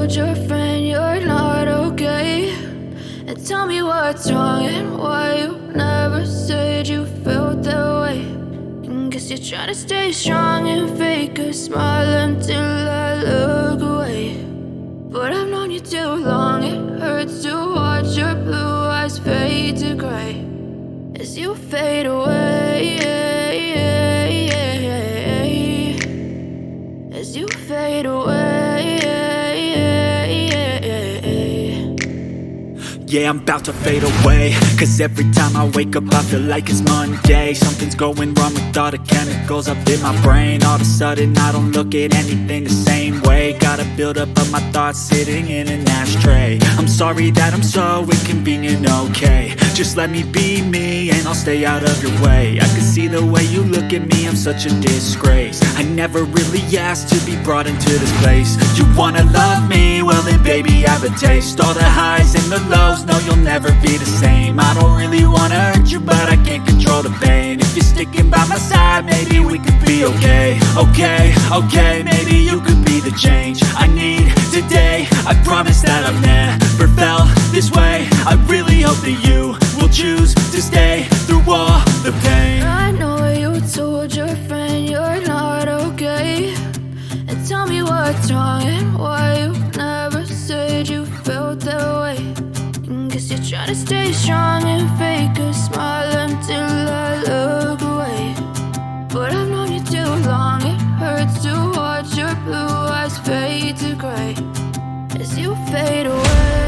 told your friend you're not okay, and tell me what's wrong and why you never said you felt that way. And guess you're trying to stay strong and fake a smile until I look away. But I've known you too long, it hurts to watch your blue eyes fade to gray as you fade away, as you fade away. Yeah, I'm about to fade away, cause every time I wake up I feel like it's Monday. Something's going wrong with all the chemicals up in my brain. All of a sudden I don't look at anything the same way. Got a buildup of my thoughts sitting in an ashtray. I'm sorry that I'm so inconvenient, okay. Just let me be me and I'll stay out of your way. I can see the way you look at me, I'm such a disgrace. I never really asked to be brought into this place. You wanna love me? Well then baby, have a taste. All the highs and the lows, no, you'll never be the same. I don't really wanna hurt you, but I can't control the pain. If you're sticking by my side, maybe we could be okay. Okay, maybe you could be the change I need today. I promise that I've never felt this way. I really hope that you will choose to stay through all the pain. I know you told your friend you're not okay, and tell me what's wrong and why you never said you felt that way. And guess you're trying to stay strong and fake a smile until I look away. But I've known you too long, it hurts to watch your blue eyes fade to gray as you fade away.